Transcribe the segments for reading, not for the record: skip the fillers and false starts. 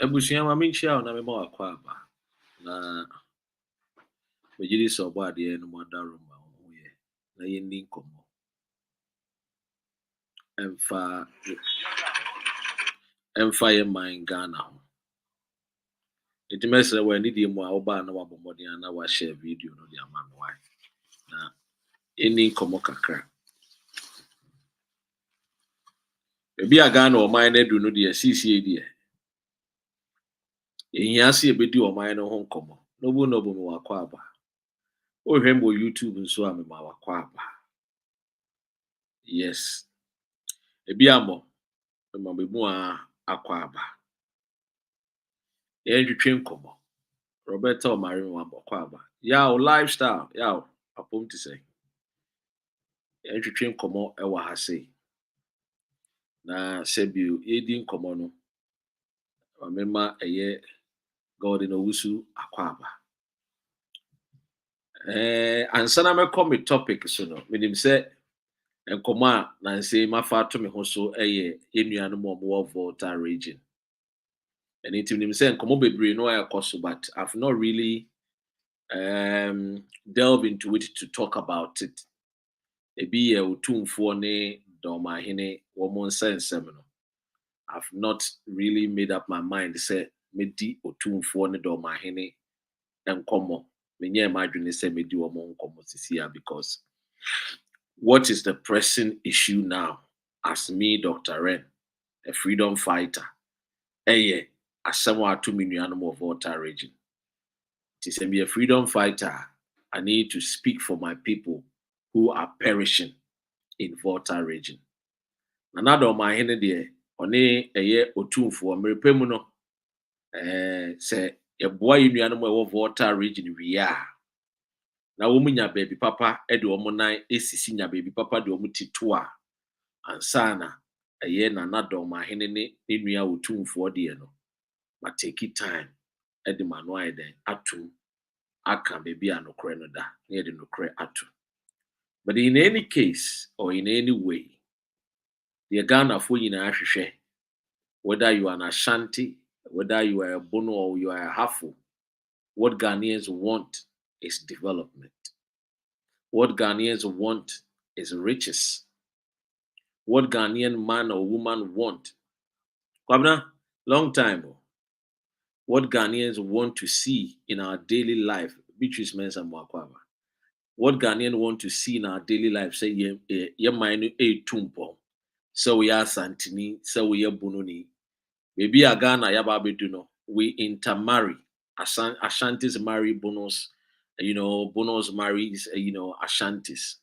Ebusia ma menchia na me ma wakwa aba. Na mejiri so bo ade no modaro ma ho ye. Na ye ni nkomo. Emfa ye man Ghana ho. Enti mesere we ni die mu a oba na wabomoden na wa share video no dia ma me why. Na eni nkomo kakra. Ebi a Ghana o man na du no dia CCA dia. Ehia se ebedi o man no ho nkomo. No bu me wakwa aba. O hwem bo YouTube nso a me ma wakwa aba. Yes. Ebi amo me ma be mu a akwa aba. Ye twetwe nkomo. Roberta Omari wa wakwa aba. Ya o lifestyle, ya o apom ti say. Ye twetwe nkomo e wa ha sei. Na sebio ye di nkomo no. Mama eye God no wusu akwa aba. Ansa na me come topic so no. Menim say nkomo a na nse mafa to me ho so eye enua no mo Volta region. And it means say nkomo bebre no akoso, but I've not really delve into it to talk about it. Ebi ye otumfo ne domahene woman sense no. I've not really made up my mind say medi otumfo ne domahene enkomo. Menye madwene say medi woman nkomo sisia because what is the pressing issue now as me Dr. Ren, a freedom fighter? Eye asemo to me nuanom of Volta region. To say be a freedom fighter, I need to speak for my people who are perishing in Volta region. Another my hen there, one a year or two for Ameripemuno. Say a boy in the Volta region, we are. Now, woman, your baby papa, Edu Omonai, is senior baby papa, do muti toa, and sana a year another my hen in Nia or two for the no. But take it time, Eddie Manoy then, atum. Aka baby no da near the no atu. But in any case or in any way, the Ghana for you whether you are an Ashanti, whether you are a Bono or you are a Hafu, what Ghanaians want is development. What Ghanaians want is riches. What Ghanaian man or woman want. Kwabna, long time. What Ghanaians want to see in our daily life, Beatrice Mensa Mwakwaba. What Ghanaians want to see in our daily life, say, ye mind a tumpo. So we are Santini, so we are Bununi. Maybe a Ghana Yababeduno. We intermarry. Ashantis marry Bonos, Bonos marries, Ashantis.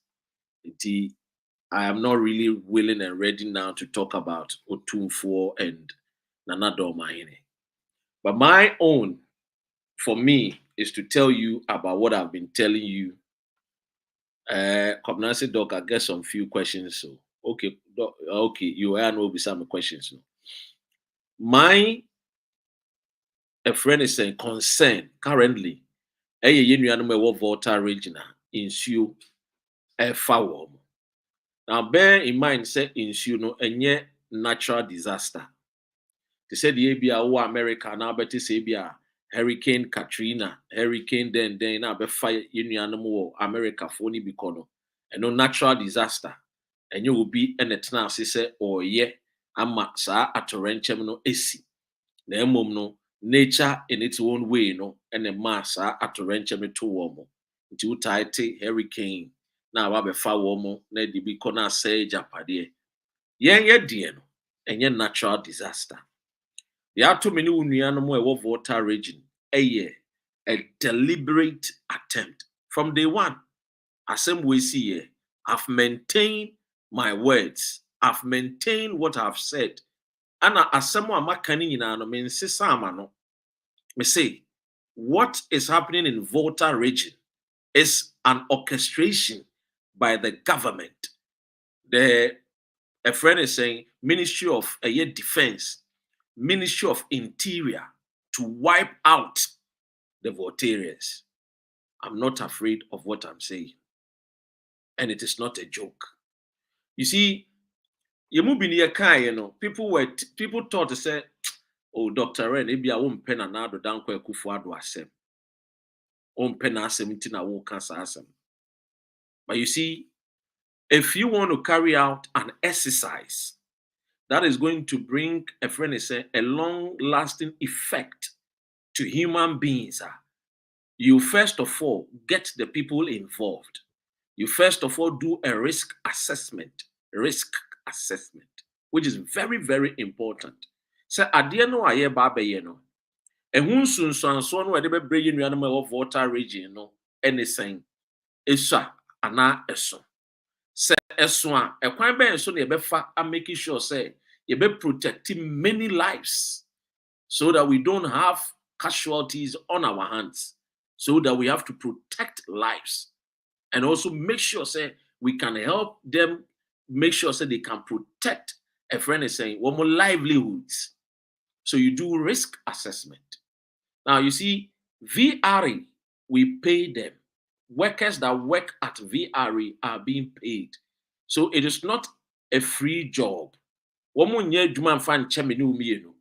I am not really willing and ready now to talk about Otumfo and Nanado Mahine. But my own, for me, is to tell you about what I've been telling you. Kobnasi Doc, I get some few questions. So okay, you will be some questions. So. A friend is saying concern currently. Volta region ensue a foul. Now bear in mind, say ensue no any natural disaster. They said the ABA America now better say Hurricane Katrina, Hurricane then now be fire animal America for ni bikono. And no natural disaster. And you will be an eternal say or ye ama sa atorenchem no esi. Na emom no nature in its own way no and a mass atorenchem to womo. Nti utai hurricane na wa be fa womo na di bikona say japade. Yen ye die no enye natural disaster. There are too many Unianamo Volta region. A deliberate attempt from day one. As we see here, I've maintained my words. I've maintained what I've said. And as someone me say, what is happening in Volta region is an orchestration by the government. A friend is saying Ministry of Defense, Ministry of Interior to wipe out the Voltarians. I'm not afraid of what I'm saying. And it is not a joke. You see, people thought to say, oh, Dr. Ren, maybe I won't pen another down kwa kufuado asem. Won't pen asem intina wo cancer asem. But you see, if you want to carry out an exercise that is going to bring a friend is a long-lasting effect to human beings, you first of all get the people involved. You first of all do a risk assessment, which is very, very important. So at the end of year, Baba, you know, and who soon so whatever bring animal of Volta region, no, anything, Esha, ana eso. Say eso a kwan ben so na yebefa am making sure say you be protecting many lives so that we don't have casualties on our hands, so that we have to protect lives and also make sure say we can help them make sure say they can protect a friend is saying one more livelihoods. So you do risk assessment. Now you see VRE, we pay them. Workers that work at VRE are being paid. So it is not a free job. Woman nye juma fan chemi ni umienu.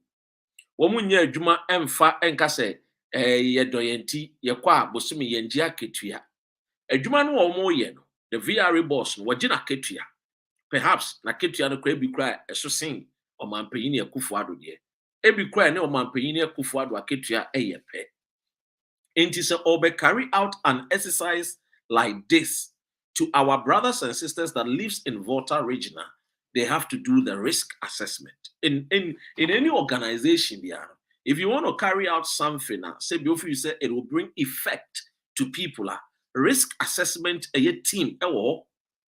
Woman nye juma emfa enka se ye doyenti ye kwa bosumi yenjia ketuya. Ejuma no omo ye no. The VRE boss no wajina ketuya. Perhaps na ketuya no kwe bi kra eso sin o mampanyini Akufo-Addo de. Ebi kra ne o mampanyini Akufo-Addo aketuya eye pe. It is a carry out an exercise like this to our brothers and sisters that lives in Volta region. They have to do the risk assessment in any organization. Yeah, if you want to carry out something, say before you say it will bring effect to people. Risk assessment a team.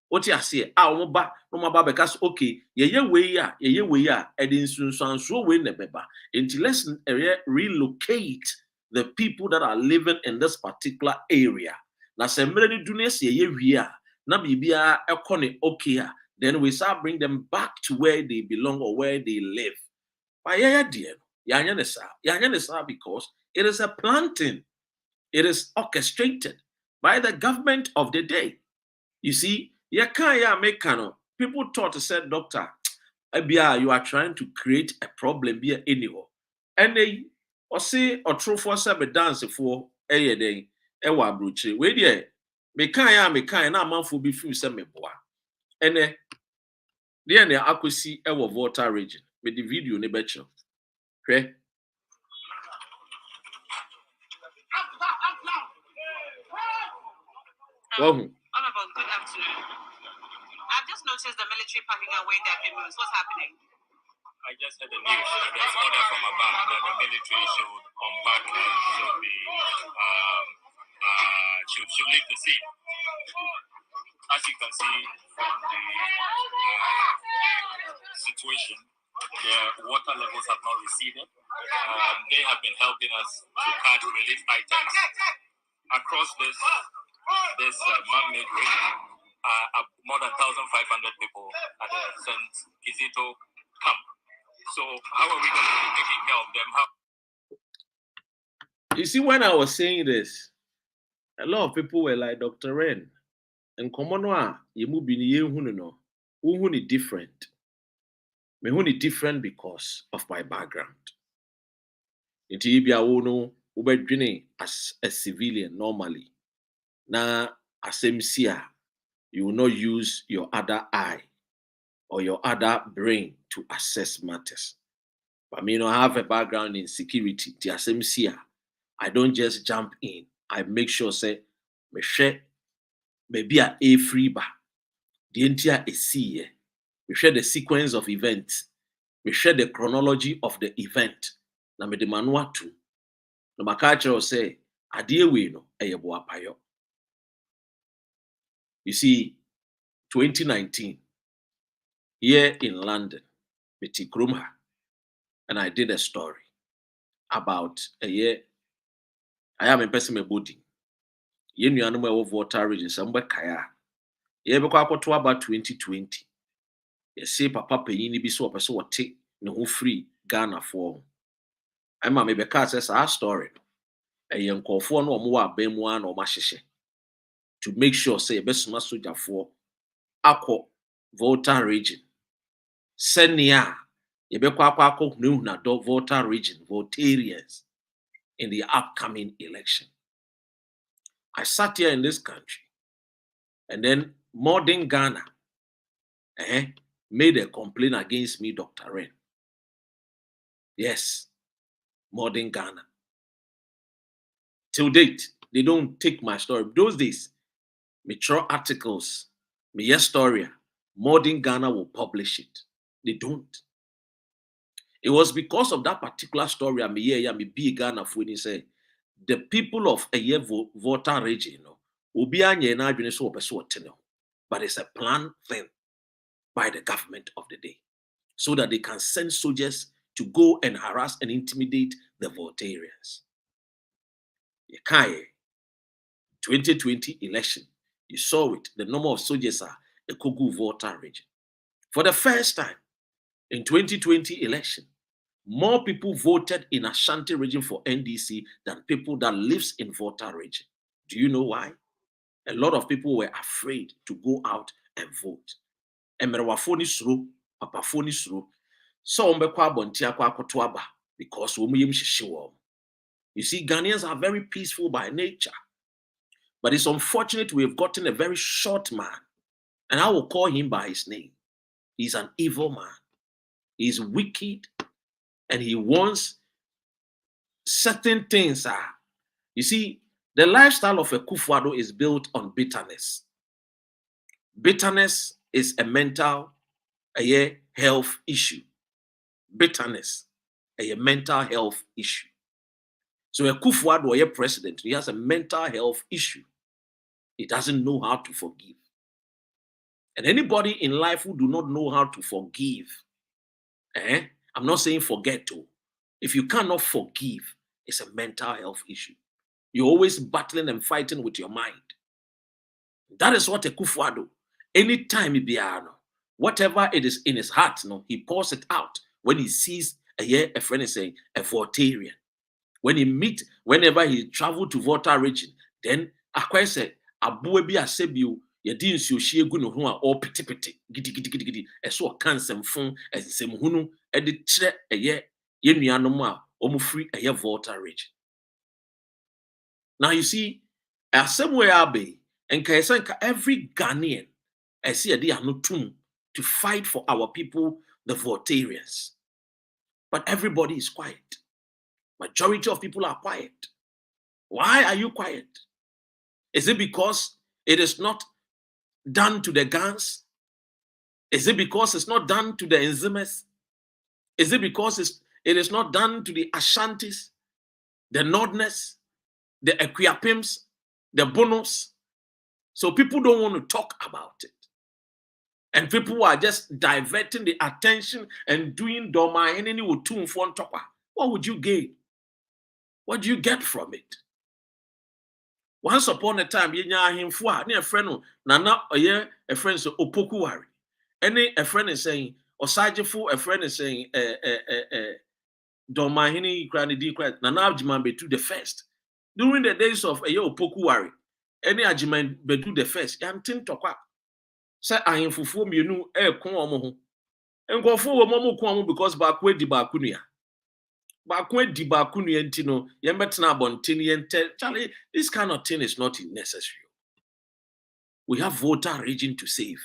What you say? No because okay, yeah, and in so way nebeba. Until let's relocate the people that are living in this particular area. Na sembreni dunia si ye na bibia ekone okay, then we start bring them back to where they belong or where they live. But yeah, because it is a planting. It is orchestrated by the government of the day. You see, people thought to say, Doctor, you are trying to create a problem here anyhow. And they say or true for seven dance for a day, ewa bruche. Wait there, me kind na man for be few se me boa. And then the Akosi ewa Volta region with the video ne betcho. Okay. Good afternoon. I've just noticed the military packing away their canoes. What's happening? I just heard the news that there's order from above that the military should unpack and should leave the sea. As you can see from the situation, the water levels have not receded. They have been helping us to catch relief items across this man-made road. More than 1,500 people at the St. Kizito camp. So how are we going to be taking care of them? You see, when I was saying this, a lot of people were like, Dr. Ren, and Komonoa, you move in ye different. Me different because of my background. As a civilian normally. Now, as MCA, you will not use your other eye or your other brain to assess matters. But me, I have a background in security. The MCA, I don't just jump in. I make sure say me share maybe a free bar. The entire see. We share the sequence of events. We share the chronology of the event. Na me de manua tu. No makacho say adie we no eyebo apayo. You see, 2019 here in London, with Krumha, and I did a story about a year. I am a person a body. You know, of Volta region, somewhere kaya. Yeah, because about 2020. You see, Papa Penny be so a person what take no free Ghana for. I'm a maybe says our story. A young call for no more Bemuan or Mashishe to make sure say best soldier for Akko Volta region. Senia Volta region, Voltarians, in the upcoming election. I sat here in this country, and then modern Ghana made a complaint against me, Dr. Ren. Yes, modern Ghana. Till date, they don't take my story. Those days, mature articles, my story, modern Ghana will publish it. They don't. It was because of that particular story I be Ghana for when he say the people of a year Volta region, but it's a planned thing by the government of the day, so that they can send soldiers to go and harass and intimidate the Voltarians. 2020 election, you saw it. The number of soldiers are a Kogu Volta region. For the first time in 2020 election, more people voted in Ashanti region for NDC than people that lives in Volta region. Do you know why? A lot of people were afraid to go out and vote. Because you see, Ghanaians are very peaceful by nature. But it's unfortunate we have gotten a very short man. And I will call him by his name. He's an evil man. He's wicked. And he wants certain things. You see, the lifestyle of a Kufuado is built on bitterness. Bitterness is a mental health issue. Bitterness, a mental health issue. So a Kufuado, a president, he has a mental health issue. He doesn't know how to forgive. And anybody in life who do not know how to forgive, I'm not saying forget to. If you cannot forgive, it's a mental health issue. You're always battling and fighting with your mind. That is what a Kufuado. Anytime he be whatever it is in his heart, he pours it out when he sees a friend is saying a Voltarian. Whenever he travel to Volta region, then I say Abu bi asebio yedi nsuohie gu no ho a o petepete gidi eso kansem fon ensem hunu e de kire ye nuanom a omufri Volta region. Now you see, somewhere abe enka every Ghanaian see they are not tuned to fight for our people, the Voltarians. But everybody is quiet. Majority of people are quiet. Why are you quiet? Is it because it is not done to the Gans? Is it because it's not done to the Nzimes? Is it because it is not done to the Ashantis, the Nordness, the Equiapims, the Bonos? So people don't want to talk about it. And people are just diverting the attention and doing doma any with two phone topper. What would you gain? What do you get from it? Once upon a time, a friend nana a friend so opokuwari. Any a friend is saying, Osajifo, a friend is saying, Domahini Granidi Nana Ajiman Betu the first. During the days of opokuwari, any Ajiman Betu the first, Yantin Tokwa. Say I am fufu mienu kon omo ho. Enkofo wo momo kon omo because baako di baako nua. Baako di baako nua nti no ye metena abonten ye nte. Charlie, this kind of thing is not necessary. We have Volta region to save.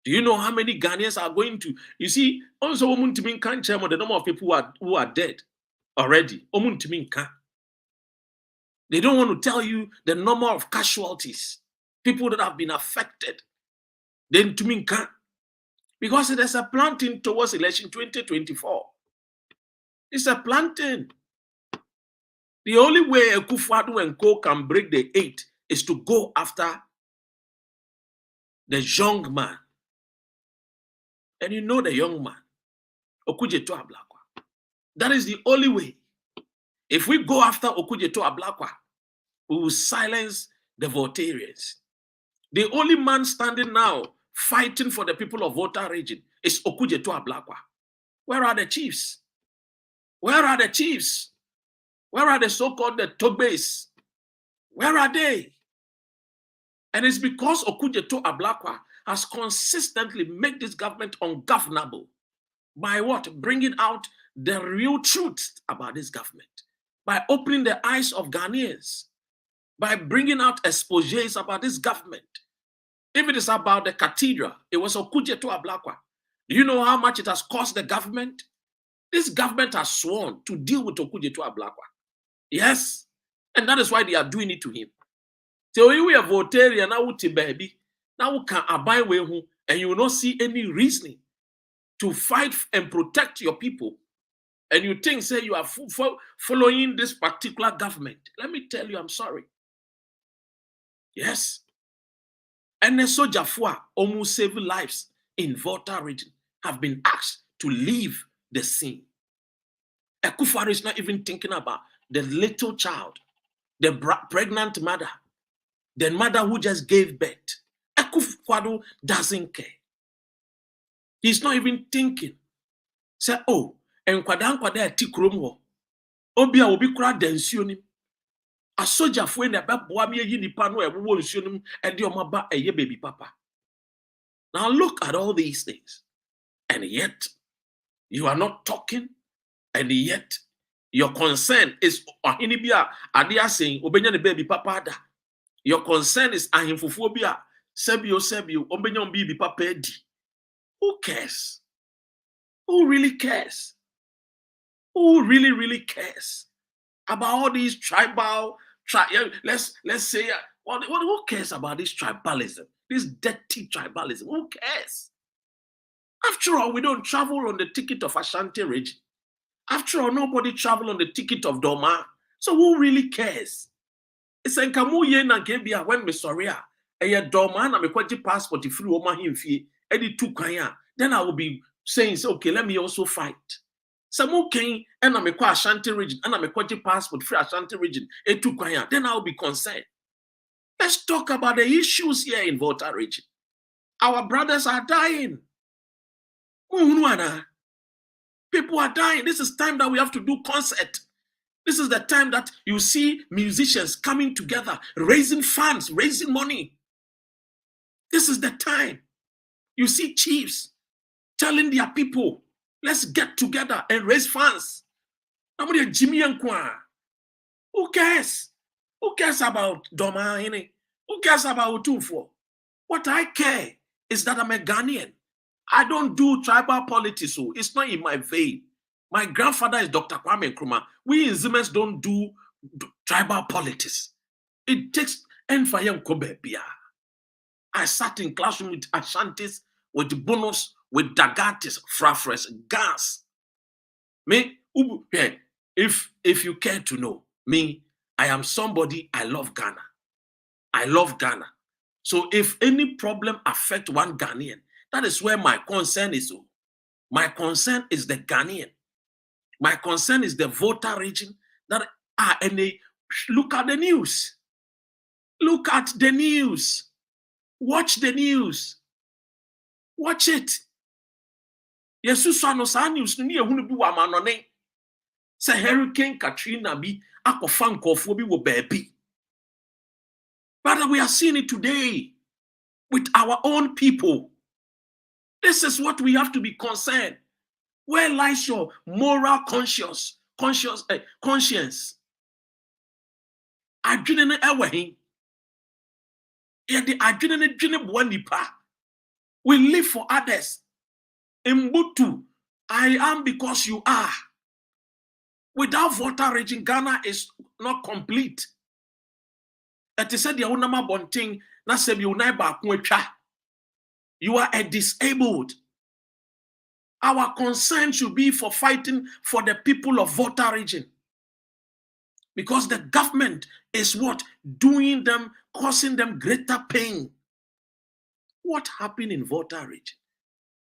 Do you know how many Ghanaians are going to? You see, also omuntimi nka nche the number of people who are dead already. Omuntimi nka. They don't want to tell you the number of casualties, people that have been affected. Then to me can't, because it is a planting towards election 2024. It's a planting. The only way a Kufuado and Co can break the 8 is to go after the young man. And you know the young man, Okujeto Ablakwa. That is the only way. If we go after Okujeto Ablakwa, we will silence the Voltarians. The only man standing now fighting for the people of Volta region is Okujeto Ablakwa. Where are the chiefs? Where are the chiefs? Where are the so-called the Togbes? Where are they? And it's because Okujeto Ablakwa has consistently made this government ungovernable By what? Bringing out the real truth about this government. By opening the eyes of Ghanaians. By bringing out exposés about this government. If it is about the cathedral, it was Okuje to Ablakwa. Do you know how much it has cost the government? This government has sworn to deal with Okuje to Ablakwa. Yes. And that is why they are doing it to him. So we are Volta now baby. Now we can abide with who, and you will not see any reasoning to fight and protect your people. And you think, say, you are following this particular government. Let me tell you, I'm sorry. Yes. And the soldier for almost 7 lives in Volta region have been asked to leave the scene. Akufo is not even thinking about the little child, the pregnant mother, the mother who just gave birth. Akufo doesn't care. He's not even thinking. Say, oh, and kwada tikrom wo. Obi a obi kura densuo nim. A soldier for na ba boa me yi nipa no e wo nsuo nim e de omaba eye baby papa. Now look at all these things. And yet you are not talking, and yet your concern is ahinibia ade saying obenya ne baby papa da. Your concern is ahimfufuo bia sebio obenya baby papa edi. Who cares? Who really cares? Who really cares about all these tribal? Let's say, who cares about this tribalism? This dirty tribalism? Who cares? After all, we don't travel on the ticket of Ashanti region. After all, nobody travel on the ticket of Doma. So who really cares? It's a kamu ye na gebia when me sorry a Doma na me kwaji passport free oma himfie edi tu kwanya. Then I will be saying, okay, let me also fight. Some okay, and I'm a Ashanti region, and I'm a kwaji passport free Ashanti region, etu kwanya. Then I will be concerned. Let's talk about the issues here in Volta region. Our brothers are dying. People are dying. This is time that we have to do concert. This is the time that you see musicians coming together, raising funds, raising money. This is the time. You see chiefs telling their people, let's get together and raise funds. Nobody Jimmy and Kwa. Who cares? Who cares about Doma? Who cares about Utufo? What I care is that I'm a Ghanaian. I don't do tribal politics, so it's not in my vein. My grandfather is Dr. Kwame Nkrumah. We in Siemens don't do tribal politics. It takes Enfayem Kobebia. I sat in classroom with Ashantis, with Bonus, with Dagatis, Frafres, Gas. Me, if you care to know, me, I am somebody, I love Ghana. I love Ghana. So if any problem affect one Ghanaian, that is where my concern is. My concern is the Ghanaian. My concern is the Volta region. Look at the news. Look at the news. Watch the news. Watch it. Yesu no sa news ni ehunu bi wa manone. Say Hurricane Katrina bi akofa nkofo bi wo baabi. But we are seeing it today with our own people. This is what we have to be concerned. Where lies your moral conscience? Adwene ewehin. Ye the adwene dwene bo nipa. We live for others. Mbutu, I am because you are. Without Volta region, Ghana is not complete. That is said, you are a disabled. Our concern should be for fighting for the people of Volta region. Because the government is what? Doing them, causing them greater pain. What happened in Volta region?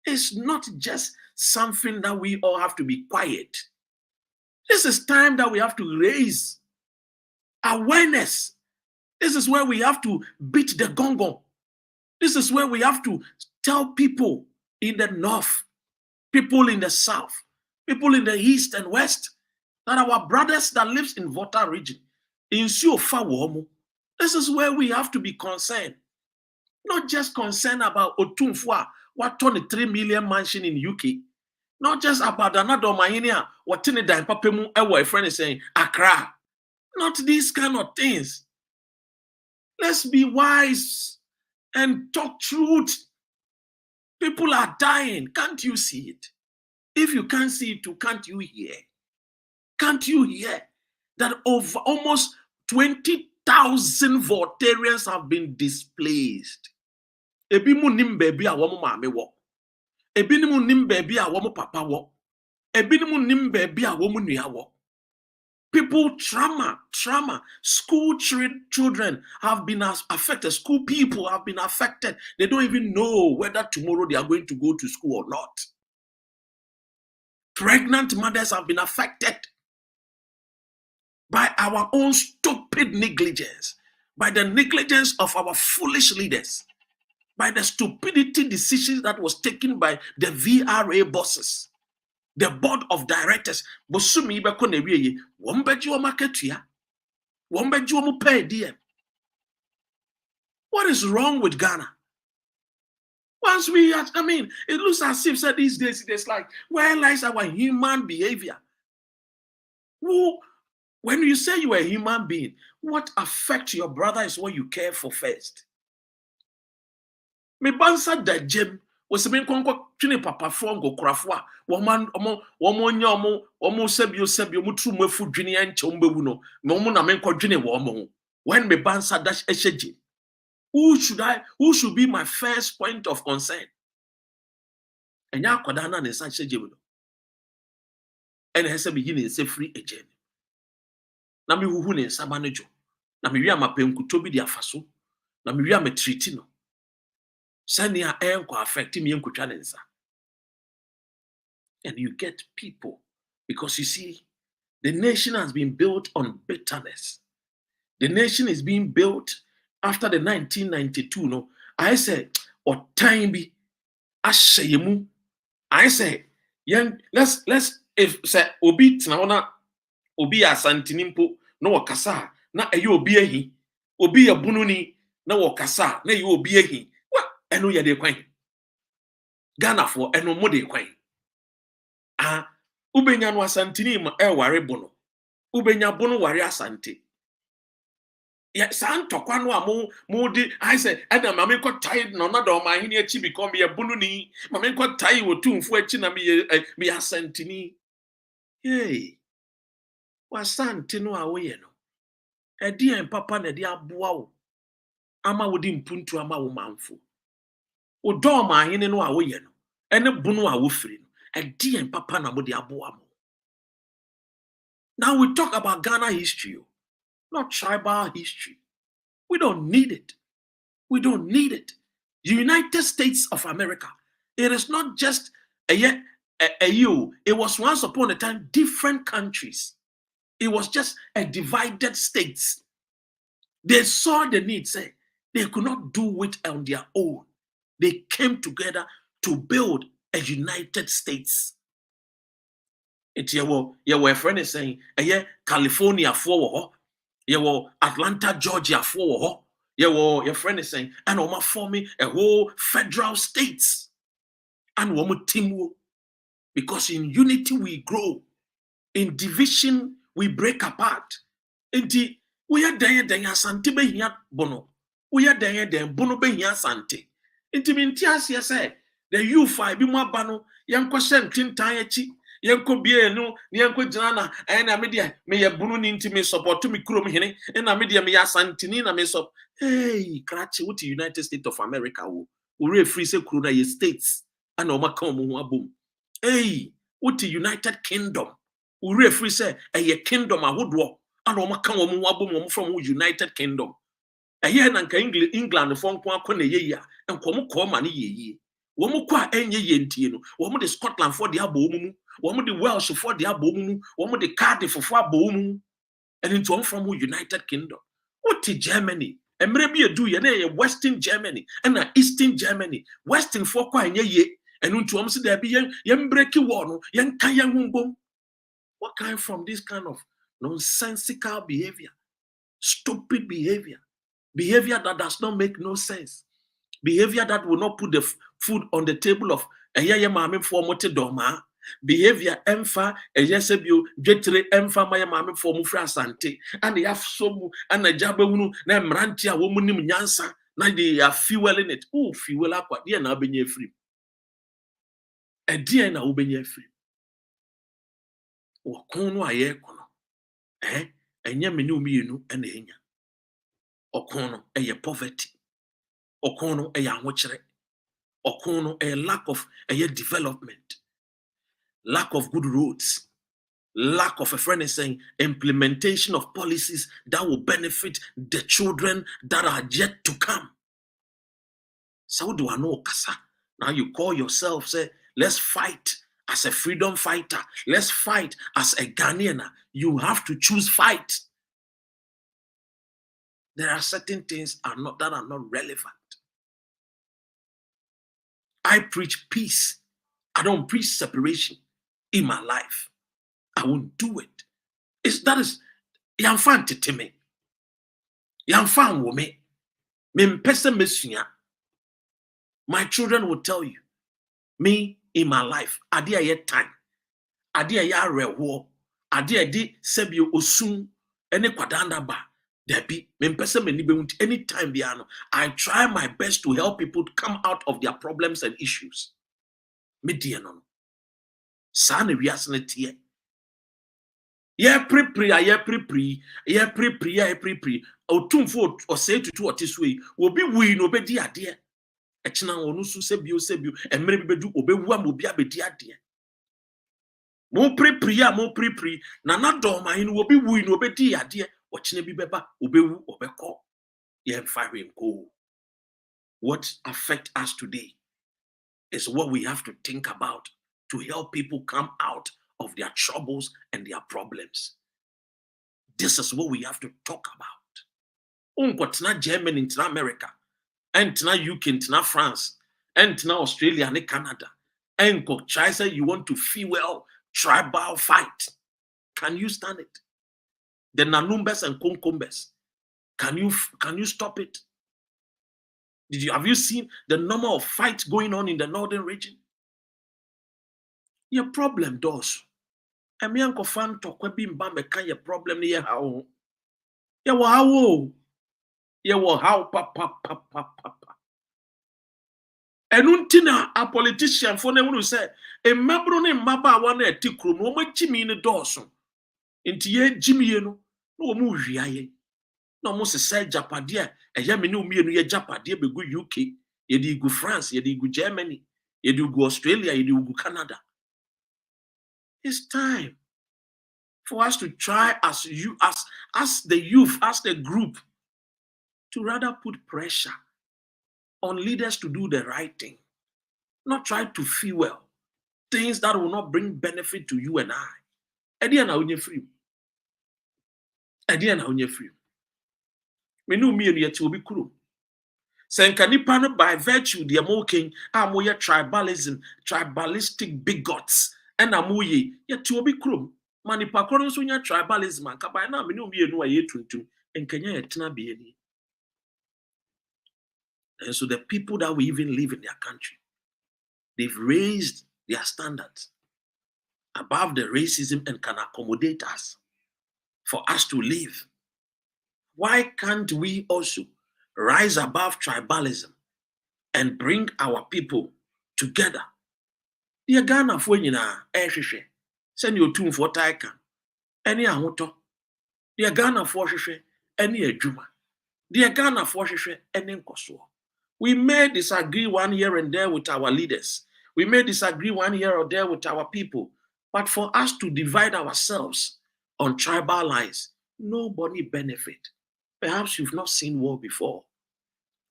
It's not just something that we all have to be quiet. This is time that we have to raise awareness. This is where we have to beat the gongo. This is where we have to tell people in the north, people in the south, people in the east and west, that our brothers that lives in Volta region, in Siofa, this is where we have to be concerned. Not just concerned about Otumfua, what 23 million mansion in UK. Not just about another Mahania, what in the dime papemu, a friend is saying, Accra. Not these kind of things. Let's be wise and talk truth. People are dying. Can't you see it? If you can't see it, can't you hear? Can't you hear that over almost 20,000 Voltarians have been displaced? Ebi mu nim baby a womo maame wo. Ebi mu nim baby a womo papa wo. Ebi mu nim baby a womo nua wo. People, trauma. School children have been affected. School people have been affected. They don't even know whether tomorrow they are going to go to school or not. Pregnant mothers have been affected by our own stupid negligence, by the negligence of our foolish leaders, by the stupidity decisions that was taken by the VRA bosses. The board of directors, Bosumi Bakonewi, Wombejo Maketia, Wombejo Mupedie. What is wrong with Ghana? Once it looks as if said these days it's like, where lies our human behavior? When you say you are a human being, what affects your brother is what you care for first. Me bansa da jem. Was a konko twine papa fongo krafo woman omo sebio mutru mafu dwene anche ombewu no me omo na menko dwene wo omo when me bansa dash esheje who should be my first point of concern enya akoda na ne sa sheje no ene hese be yini se free agent na me huhu ne nsa manager na me wi amapenkuto bi di afaso na me wi ametriti no Sania enko affect me enko. And you get people, because you see, the nation has been built on bitterness. The nation is being built after the 1992. No, I say, or time be ashayemu. I say, young, let's if say obi tnaona obi asantinimpo no wakasa na eyo obi ehi obi abununi na wakasa na eyo obi ehi. Eno ye de kwan Ghana for eno mo de kwan ubenya no asantini ma ware bono ubenya bono ware asante ya santokwa no a mo di I say ada ma me ko tie no na do ma hini achi become ye bono ni ma me ko tie wo tumfu achi na me asantini hey wasante no a wo ye no edi en papa na de aboa wo ama wo di mpuntu ama wo manfo Udoma hine no a woye no ene bunu a wofiri no edi en papa na mo de aboa mo. Now we talk about Ghana history, not tribal history. We don't need it. We don't need it. The United States of America, it is not just a you. It was once upon a time different countries. It was just a divided states. They saw the need, say they could not do it on their own. They came together to build a United States. It's your friend is saying, California for your Atlanta, Georgia for your friend is saying, and Oma forming a whole federal states. And Oma team, because in unity we grow, in division we break apart. Inti we are there santi be here bono. We are there bono be here santi. Intimintias, yes, the youth I be more bano, yanko sent tintayachi, yanko bienu, yanko jana, and a media may a bunun intimate support to me krum hine, and a media me santinina me sop. Hey, Kratchi, what the United States of America will free se kruna ye states, and Omakomu boom. Hey, what the United Kingdom will free say a kingdom I would walk, and Omakamu boom from United Kingdom. Aye na nka England fon ko akọ na ye ya enkom ko ma ne ye wo mu kwa enye ye ntie no wo mu de Scotland for de abo mu wo mu de Welsh for de abo mu wo mu de Cardiff for abo mu and into from United Kingdom what Germany emre bi edu ye na ye Western Germany and na Eastern Germany Western for kwa enye ye and into am se da bi ye break war no ye nkan ye humbom. What kind from this kind of nonsensical behavior, stupid behavior that does not make no sense, behavior that will not put the food on the table of a mami for mote doma, behavior emfa eyesebio dwetre emfa maya mame for mu fra asante and they have so and ajabewunu na mranti a wo mu nim nyansa na they are fueling it. Oh, fuel akwa dia na obenya free. E dia na obenya free. Wo kon no aye kono. Enya me ne omienu na enya. Okon no eye poverty. Okon no eye ahokyere. Okon no eye lack of development. Lack of good roads. Lack of a friend is saying implementation of policies that will benefit the children that are yet to come. So do I know kasa? Now you call yourself, say, let's fight as a freedom fighter. Let's fight as a Ghanaian. You have to choose fight. There are certain things that are not relevant. I preach peace. I don't preach separation in my life. I won't do it. That is yamfan titime. Yamfan wome. Mempese mesunya. My children will tell you, me in my life, adi aye time, adi aye rewo, adi adi sebio osun, ene kwadanda ba, debi, mempese me nibe unti anytime biano. I try my best to help people to come out of their problems and issues. Me diye no. Sane wiasne tiye. Ye pre-pre. Otumfo or say to what is way will be we no be dear. Echina onu su sebio emre bedu obewu amobi abedi ade. Mo pre-pre na na do ma hin obi wu no obedi ade ochine bi beba obewu obeko. Ye fire go. What affect us today is what we have to think about to help people come out of their troubles and their problems. This is what we have to talk about. Unkwatna Germany, intina America, intina UK, intina France, intina Australia and Canada. Unko try say you want to fuel tribal fight. Can you stand it? The Nanumbes and Konkombes. Can you stop it? Have you seen the number of fights going on in the northern region? Your problem does. Emi anko fan to kwa bimba meka your problem ni ye how. Ye wo how. Ye wo how papa. Enunti na a politician for ne wonu say e mabro ne maba wa na eti krom no magimi ne doso. Nti ye gimi ye no na omu hwia ye. Na omu se japade e ye me ne omienu ye japade be go UK, ye di go France, ye di go Germany, ye di go Australia, ye di go Canada. It's time for us to try as the youth, as the group, to rather put pressure on leaders to do the right thing, not try to fuel things that will not bring benefit to you and I. Ediana unye free. Menu mi enu yeti obi kuro. Senkanipa by virtue the amoking amoye tribalistic bigots. And amoye yeti obi kuro. Manipa kono so nya tribalism anka by na menu mi enu aye tuntum enkenya yetina be ani. And so the people that we even live in their country, they've raised their standards above the racism and can accommodate us for us to live. Why can't we also rise above tribalism and bring our people together? The Ghana for nyina ehwehwe send you tune for taika any ahoto. The Ghana for hwehwe any adwuma. The Ghana for hwehwe any nkoso. We may disagree one here and there with our leaders. We may disagree one here or there with our people. But for us to divide ourselves on tribal lines, nobody benefit. Perhaps you've not seen war before.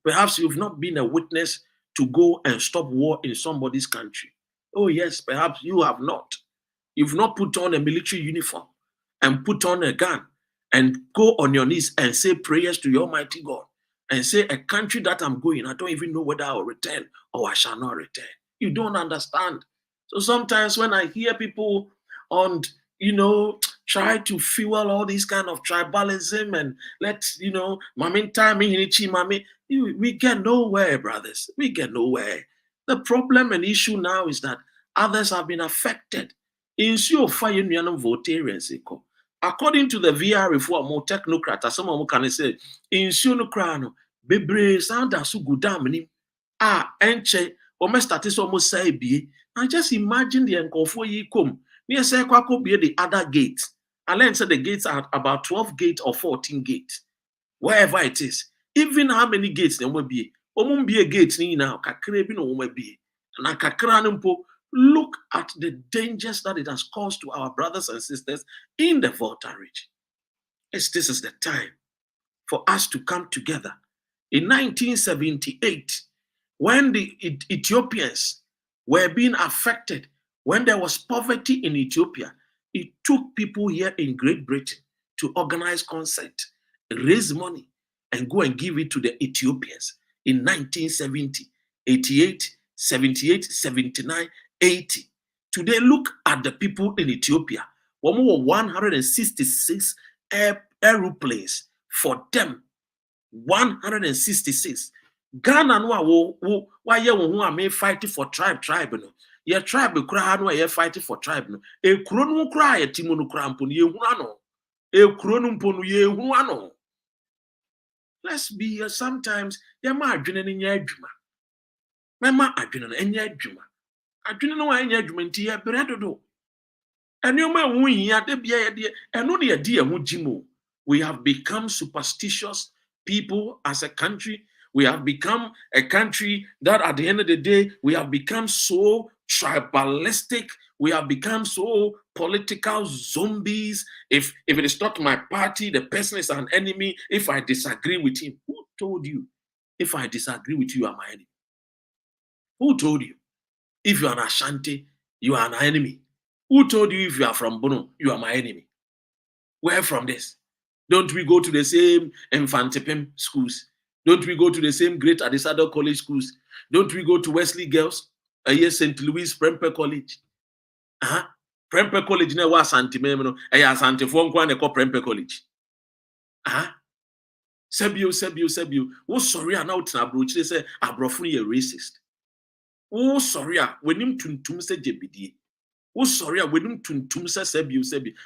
Perhaps you've not been a witness to go and stop war in somebody's country. Oh yes, perhaps you have not. You've not put on a military uniform and put on a gun and go on your knees and say prayers to your Almighty God. And say, a country that I'm going, I don't even know whether I will return or I shall not return. You don't understand. So sometimes when I hear people try to fuel all these kind of tribalism and we get nowhere, brothers. We get nowhere. The problem and issue now is that Others have been affected. Ensure fire nuanum votarians. According to the VR reform, more technocrat, some of can say, ensure no crown, bebre sound as so good damn. Enche, or my status almost say be. And just imagine the enco ye come. Near say kwako be the other gate. And then say the gates are about 12 gates or 14 gates. Wherever it is. Even how many gates there will be. Be a gate ni now. Kakre bi no will be. And kakra numpo. Look at the dangers that it has caused to our brothers and sisters in the Volta region. This is the time for us to come together. In 1978, when the Ethiopians were being affected, when there was poverty in Ethiopia, it took people here in Great Britain to organize concert, raise money, and go and give it to the Ethiopians in 1970, 88, 78, 79, 80. Today, look at the people in Ethiopia. 166 aeroplanes for them. 166. Ghana no why you may fight for tribe no. Your tribe kura no ye fight for tribe no. E kuro no kura ye timo no kura mpo ye hu ano. E kuro no mpo no ye hu ano. Let's be here sometimes. Ya ma adwene ne nya adwuma. Mema adwene no enya adwuma. Adwene no wa enya adwuma nti ya bredodo. Enioma hu hia de bia ye de eno ne ye di ye hu jimo. We have become superstitious people as a country. We have become a country that at the end of the day, we have become so tribalistic. We have become so political zombies. If it is not my party, the person is an enemy. If I disagree with him, who told you? If I disagree with you, you are my enemy. Who told you? If you are an Ashanti, you are an enemy. Who told you if you are from Bono, you are my enemy? Where from this? Don't we go to the same Infantipim schools? Don't we go to the same Great Adisado College schools? Don't we go to Wesley Girls? St. Louis Premper College. Premper College ne wa Santimemno. Santi Fonko ne ko Premper College. Sebio. Wo sorry na utina broach say abrofo ye racist. Wo sorry a wenim tuntum se jebidie. Wo sorry a wenim tuntum se sebio.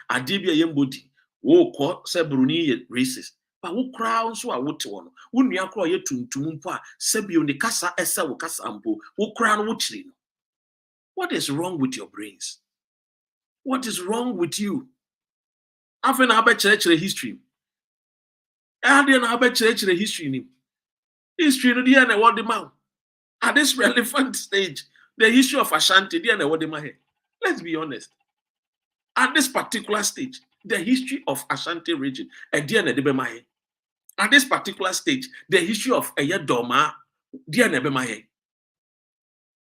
Ade bia yembodi. Wo ko se bruni ye racist. But wo kra so a wote wo no. Wo nua kra ye tuntum mpo a sebio ne kasa ese wo kasa mpo. Wo kra no wo chiri no. What is wrong with your brains? What is wrong with you? Afen na ba chere history. Ade na ba chere history ni. History no dey na what the man. At this relevant stage, the history of Ashanti dey na what the man. Let's be honest. At this particular stage, the history of Ashanti region, at this particular stage, the history of Eyedoma,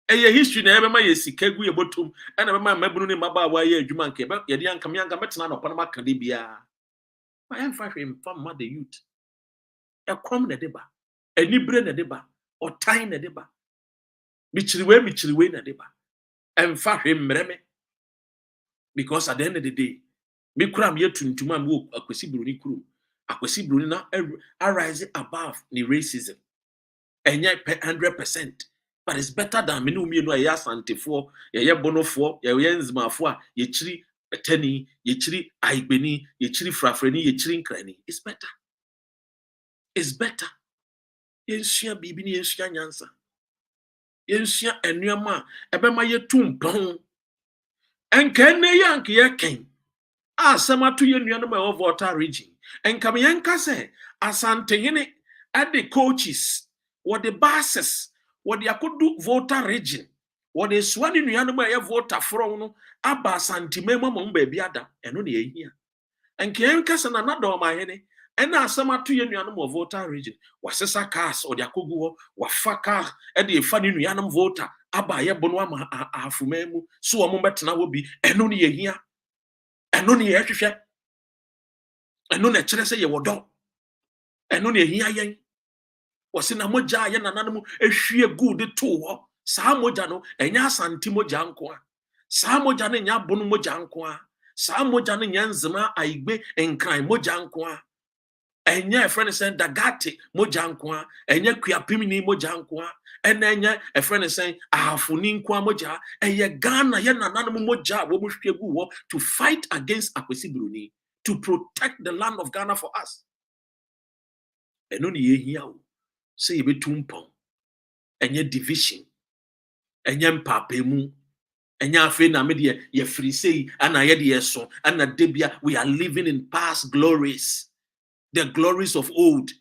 a history never my Sikegu Botum, and a man Mabuni Maba, why you man came back, Yadian Kamianga Metan upon Macadibia. I am fighting from mother youth. A common deba, a libre deba, or tiny deba. Michiliwe na deba. And fighting Mreme. Because at the end of the day, me kram ye tuntum am wo akwesi bruni kru akwesi bruni na arise above the racism enye 100%, but it's better than me no me no ya santefo ye bonofo ye nzimafo a ye chiri betani ye chiri aigbeni ye chiri frafreni ye chiri nkrani. It's better yensua bibi ni yensua nyansa yensua enuama ebema ye tumpon enkene yank ye ken asamatu ye nuano ma Volta region enkame yenka se asante hene at the coaches what the buses what the akodu Volta region what the swani nuano ma ye Volta from no aba asante mema mo ba biada eno ne yehia enke yenka se na nado ma hene ena asamatu ye nuano ma Volta region wasesa cars or the akogu ho wafa car e de fa ni nuano Volta aba ye bono ama afumemu so o mo betena wo bi eno ne yehia eno ne yehwehwe eno na kire se ye wodo eno ne yehia yen wose na moja ye nananum ehwie good to ho saa moja no enya asante moja nko a saa moja no nya bono moja nko a saa moja no nya nzema aigbe enkran moja nko a Enya a friend saying Dagate mojankwa, enya Kuapimini mojankwa, and enya a friend saying Ahafuninkwa moja, and ye Ghana yananamu moja wobushegu to fight against Akosombo, to protect the land of Ghana for us. And only ye here say be tumpon, and ye division, and ye mpapemu. Enya afe na media ye free say and I ye so and debia we are living in past glories. The glories of old.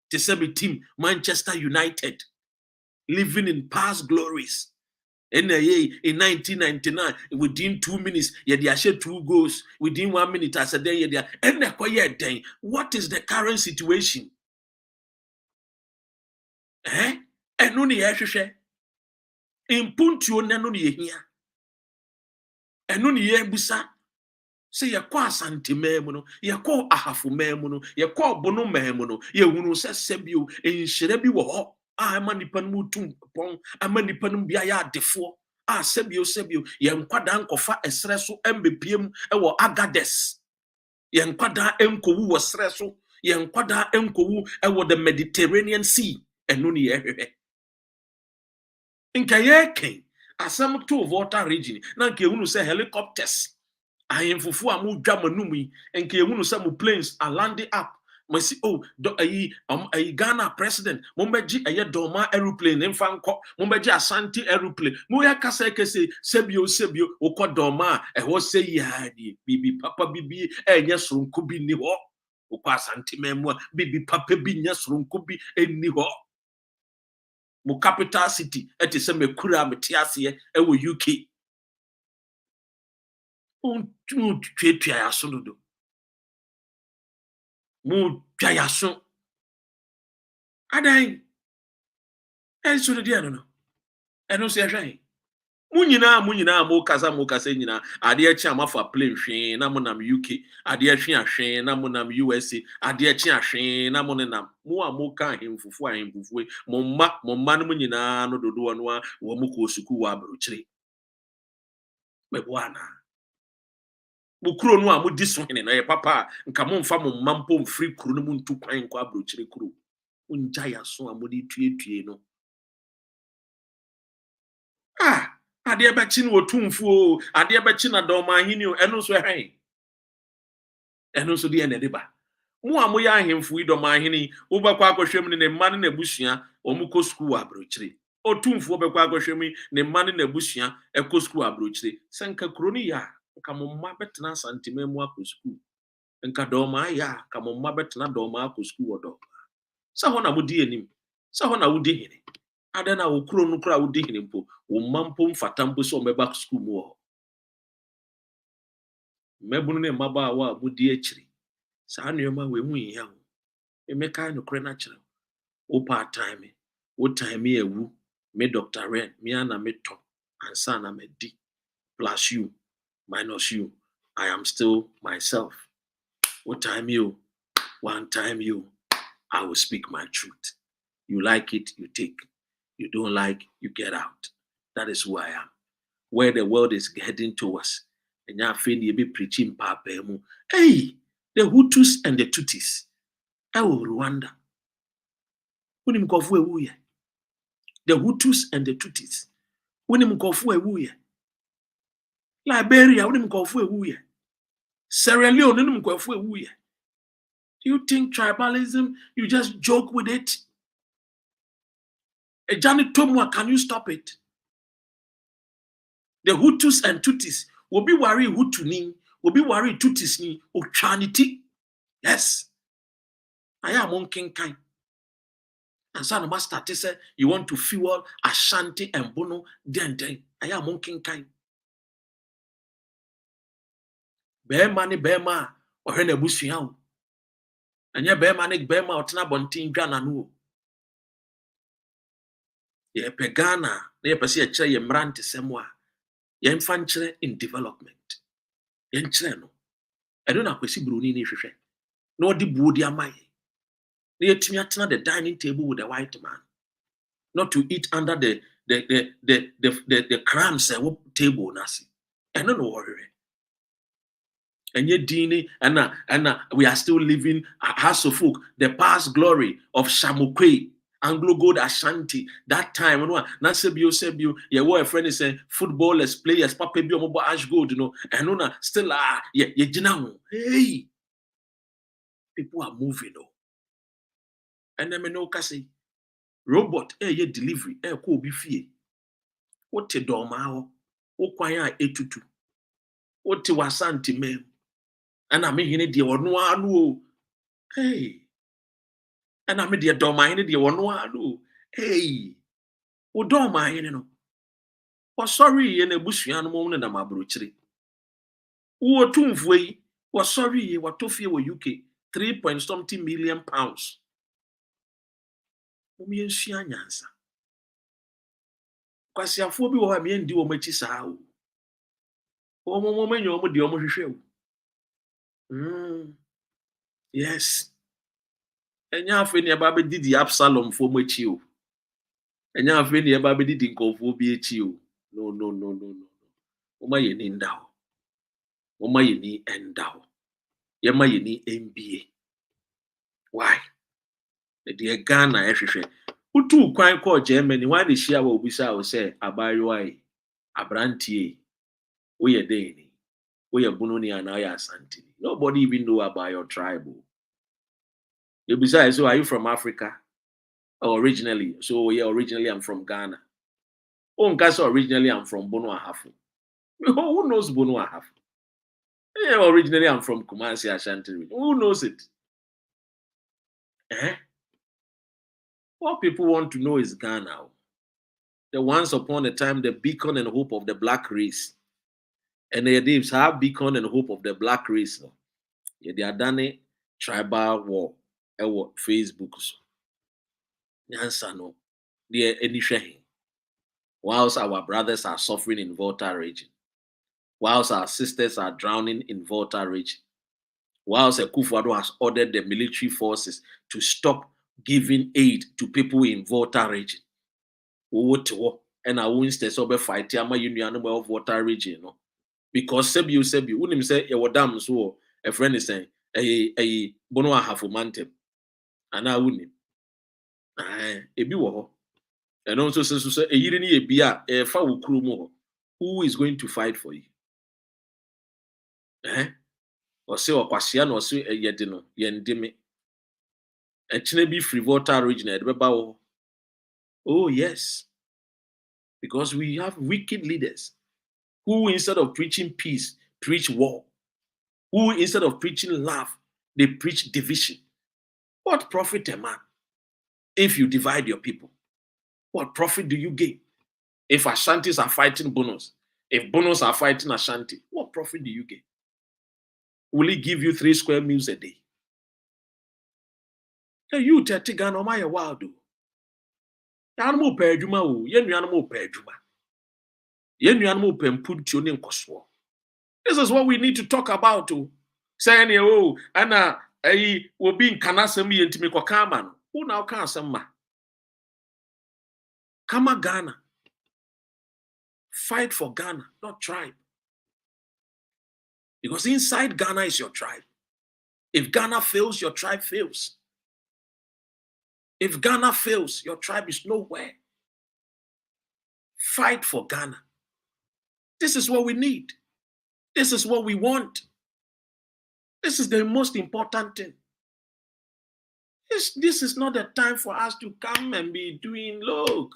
The same team, Manchester United, living in past glories. In 1999, within 2 minutes, they shared 2 goals. Within 1 minute, as a day, what is the current situation? Eh? And only in Puntio, and only here. And only here, Busa. Say ye kwa asante memuno, ye kwa ahafu memuno, ye kwa bono memuno, ye wunu se sebio, enhyere bi wo ho, a ma nipa no mutum pon, ama nipa no bia ya defo, a sebio, ye nkwada nkofa esre so embepiem e wo Agades, ye nkwada enkowu wo sre so, ye nkwada enkowu e wo the Mediterranean Sea, eno ne ye hwehwe. Nka ye ken, asem to Volta region, na nka wunu se helicopters. I am fufu amu dramanumi and ke some planes are landing up. Masi Ghana president Mumbeji a doma aeroplane in Fanko Mumbeji Asante aeroplane Muya kase sebio oko doma e ho say yadi bibi papa bibi yes runkubi ni ho oko Asante memwa bibi papa bi yes runkubi ni ho mu capital city eti se mekura metiase e wo UK. Mu twetwa yaso dodo mu twa yaso adan enso de dia no eno se hwan mu nyina mo kasa nyina ade achi amafa plane hwe na mo nam UK ade ahwe na mo nam USA ade achi ahwe na mo nam mu amoka ahemfufu mo mma no nyina no dodo no wo mo ko suku wa abrochire bebo ana bukuro no a mudi so hene na ye papa nka mo mfa mo mampo mfiri kuro no mu ntu kwan nkwa abrochire kuro unja ya so a mudi tuetue no ade abachi no otumfuo ade abachi na doma hini eno so hwan eno so de ene deba mu a mo ya ahemfu idoma hini wo bakwa akohwem ne mma ne nabusua omuko school abrochire otumfuo bekwa akohwem ne mma ne nabusua eko school abrochire senka kuro ni ya nka mo mma betena Asante mu akọ school nka doma ya ka mo mma betena doma akọ school wodo sa ho na mudi enim sa ho na wudi hene ada na wo kuro no kura wudi hene mpo wo mampo mfata mpo so meba school mu ho mebunu ne maba wa mudi akiri sa anuyoma we hu ya ho emeka no kure na kire wo part time wo time ewu me Dr. Ren me ana me to ansa na me di plus you minus you, I am still myself. What time you? One time you, I will speak my truth. You like it, you take. You don't like, you get out. That is who I am. Where the world is heading towards. And you feel you be preaching papa. Hey, the Hutus and the Tutsis. Oh, Rwanda. The Hutus and the Tutsis. Liberia, Sierra Leone, do you think tribalism, you just joke with it? Ejani Tomwa, can you stop it? The Hutus and Tutsis will be worried Hutuni, will be worried Tutis ni, Ochaniti. Yes. I am on King Kind. And son of Master said, you want to fuel Ashanti and Bono, then I am on King Kind. Bema or hen a bushiao. And ya bema or Tnabontin Gana. Ye pegana, ye pasi a chair, ye mranti semwa. Ye infantry in development. Yen cheno. I don't know si Bruni ni fife. No di budi amai. Ye timiatna the dining table with a white man. Not to eat under the crumbs table nasi. I don't know worry. And yet, Dini, and we are still living House of Folk, the past glory of Shamukwe, Anglo Gold Ashanti. That time, you know, Nasebio, yeah, what a friend is saying, footballers, players, Papa Bio Mobo Ash Gold, you know, and no, still, yeah, hey, people are moving, oh. And then, no, Cassie, robot, yeah, delivery, ko be fee. What a dormao, what kwaya etutu, what was Santi mem. And I mean, he dear or no, hey. And I mean, dear Doma, dear one no, hey. O Doma, you know. Was sorry, in a bush animal and a mabruchri. Who tumfway was sorry, what toffee were UK, 3.something million pounds. Umi Shianyansa. Quasi a phobia or me and do a machisa. Oh, moment, you're with the almost show. Yes. And ya feni ababe didi Absalom for machi. And ya feni ababe didi incophobia chiu. No. Oma ye ni ndao. Oma ye ni endao. Yema ye ni MBA. Why? The Ghana ehwehwe. Utu kwan call Germany. Why the share will be say abayoi abrantie. We ye deni. We ye bununi and I asante. Nobody even know about your tribe. You besides, so are you from Africa? Oh, originally. So yeah, originally I'm from Ghana. Oh, so originally I'm from Bono Ahafu. Who knows Bono Ahafu? Yeah, originally I'm from Kumasi Ashanti. Who knows it? What people want to know is Ghana. The once upon a time, the beacon and hope of the black race. And the Daves have beacon and hope of the black race. Yeah, they are done tribal war. Facebook. Nyansa no. They are any whilst our brothers are suffering in Volta region. Whilst our sisters are drowning in Volta region. Whilst Akufo-Addo has ordered the military forces to stop giving aid to people in Volta region. And I won't stay so fight Yama Union of Volta region. No? Because Sebi, wouldn't say a dam so a friend is saying a bono half a mante. And I wouldn't. A biwo. And also says a year a beer, a foul crew more. Who is going to fight for you? Or say or Kwasian or say a yedino, yendime. A Chinebi free Volta region at Rebao. Oh, yes. Because we have wicked leaders who, instead of preaching peace, preach war. Who, instead of preaching love, they preach division. What profit a man if you divide your people? What profit do you gain? If Ashantis are fighting Bonos, if Bonos are fighting Ashanti, what profit do you gain? Will he give you 3 square meals a day? Hey, you tell Tigano, my wild do. Animal per juma, yen animal per juma. Yen animal per put your name coswo. This is what we need to talk about. Saying, oh, Anna, I will be in Kanasami and Timiko Kaman. Who now can't some ma? Kama Ghana. Fight for Ghana, not tribe. Because inside Ghana is your tribe. If Ghana fails, your tribe fails. If Ghana fails, your tribe is nowhere. Fight for Ghana. This is what we need. This is what we want. This is the most important thing. This is not the time for us to come and be doing, look.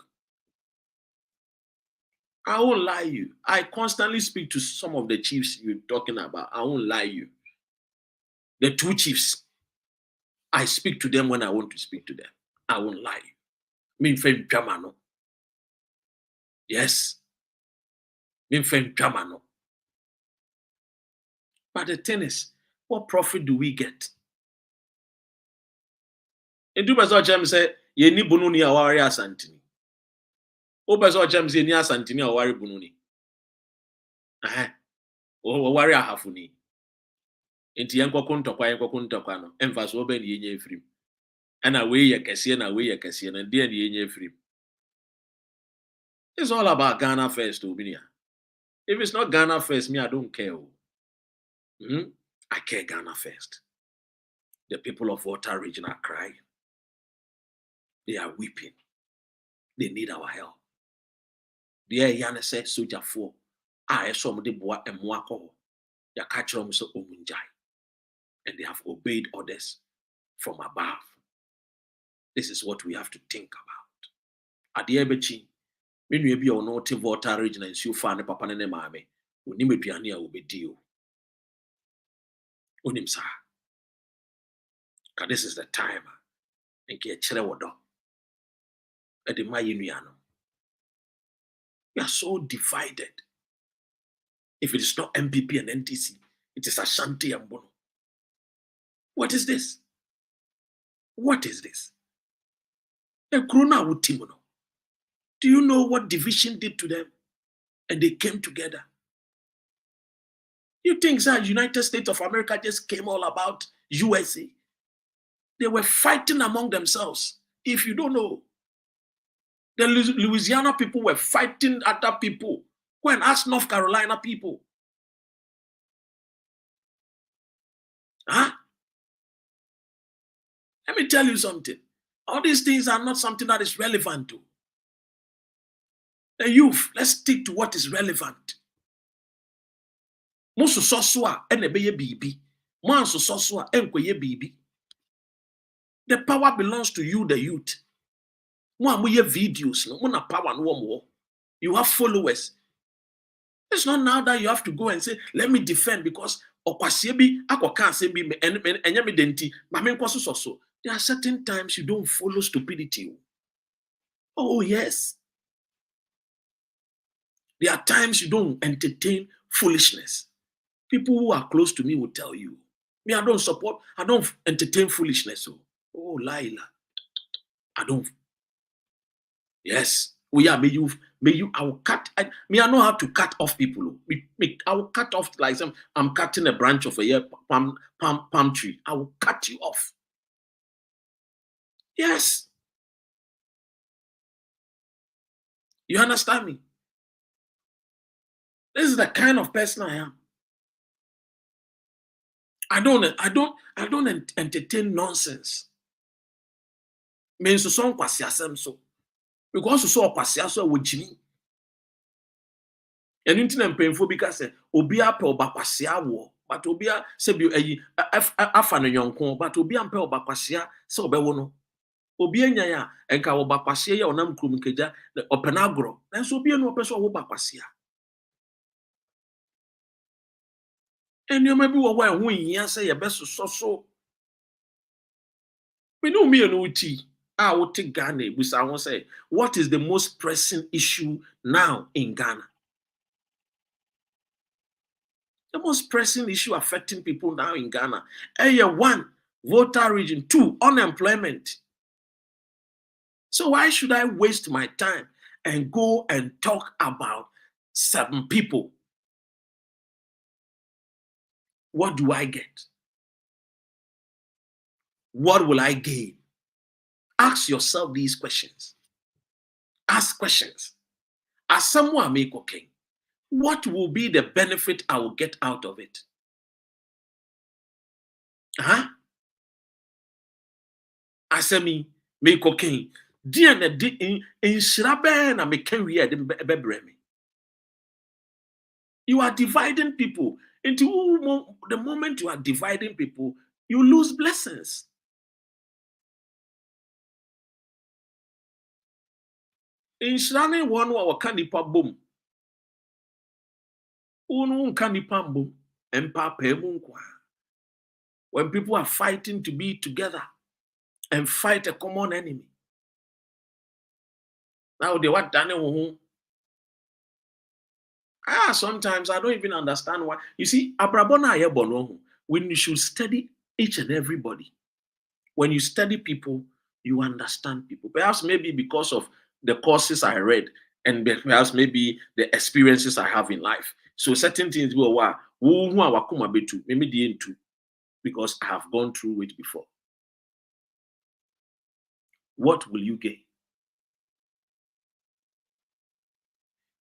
I won't lie you. I constantly speak to some of the chiefs you're talking about. I won't lie you. The 2 chiefs. I speak to them when I want to speak to them. I won't lie you. Me friend Jamano. Yes. Me friend Jamano. But the thing is, what profit do we get? In 2 James say, ye ni bununi awari asantini. O James ye ni asantini awari bununi. O wari ahafuni. Enti yanko kuntokwa no. Emfaso obe ni yenye efrim. Ana we ye kese na we ye kese na de ni yenye efrim. It's all about Ghana first, Obinia. If it's not Ghana first, me, I don't care. I care Ghana first. The people of Volta region are crying. They are weeping. They need our help. The air yana said soldier for I saw the boy and mwako. Ya kachrom so omunjai. And they have obeyed orders from above. This is what we have to think about. At the ebechi, when you be on not Volta region and you find a papa and mame, unimepiania will be deal. Unimsa. Because this is the time. And get cherewodo. At the Mayuniano. We are so divided. If it is not MPP and NTC, it is Ashanti and Bono. What is this? What is this? A Corona with Timono. Do you know what division did to them? And they came together. You think that United States of America just came all about USA? They were fighting among themselves. If you don't know, the Louisiana people were fighting other people. Go and ask North Carolina people. Huh? Let me tell you something. All these things are not something that is relevant to. The youth, let's stick to what is relevant. Mosu sosua enebeye bibi. Mansu sosua enkweye bibi. The power belongs to you, the youth. Mo amuye videos, no na power no more. You have followers. It's not now that you have to go and say, let me defend because okwasiebi akokansebi enyame denti mame nkwaso soso. There are certain times you don't follow stupidity. Oh yes. There are times you don't entertain foolishness. People who are close to me will tell you. Me, I don't entertain foolishness. Oh, Laila. I don't. Yes. May you, I will cut. I know how to cut off people. I will cut off like I'm cutting a branch of a palm tree. I will cut you off. Yes. You understand me? This is the kind of person I am. I don't entertain nonsense. Means so song kwasiasem so. Because so kwasiaso wo jimi. And internet painful because obi ape oba kwasia wo, but obi a se bi afa no yonko, but obi ampe oba kwasia se obewo no. Obi anya ya enka oba kwasia ya onam krum nkeja opena agro. Na so obi enu opeso oba kwasia. And you may be aware when you say your best so. We know me and Uti. I will take Ghana. We say, what is the most pressing issue now in Ghana? The most pressing issue affecting people now in Ghana. Area 1, Volta region. 2, unemployment. So why should I waste my time and go and talk about 7 people? What do I get? What will I gain? Ask yourself these questions. Ask questions. As someone make okay, what will be the benefit I will get out of it? As me make okay. You are dividing people. Into the moment you are dividing people, you lose blessings. In Shrani one wa kanipa boom. Unu kanipa boom. When people are fighting to be together and fight a common enemy. Now they what done. Sometimes I don't even understand why. You see, when you should study each and everybody. When you study people, you understand people. Perhaps maybe because of the courses I read and perhaps maybe the experiences I have in life. So certain things because I have gone through it before. What will you gain?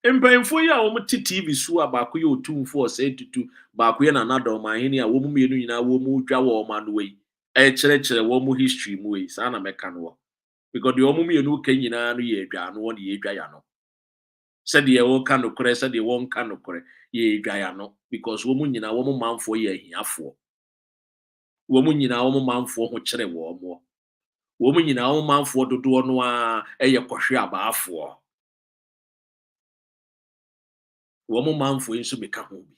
Mpanyinfo yi a wɔn te TV so a baako yɛ otumfo ɔsɛ tutu baako yɛ nana dɔmahene a wɔn mmienu nyinaa wɔn dwa wɔ wɔn ano yi ɛkyerɛkyerɛ wɔn history mu yi saa na mɛka no wɔ because deɛ wɔn mmienu ka nyinaa no yɛ adwa ano wɔn de yɛ adwa ya no sɛdeɛ wɔka nokorɛ sɛdeɛ wɔnka nokorɛ yɛ adwa ya no because wɔn nyinaa wɔn manfoɔ yɛ ahiafoɔ wɔn nyinaa wɔn manfoɔ ho kyerɛ wɔn nyinaa wɔn manfoɔ dodoɔ no a ɛyɛ kɔhwe abaafoɔ. Wɔn manfoɔ yi nso bɛka ho bi.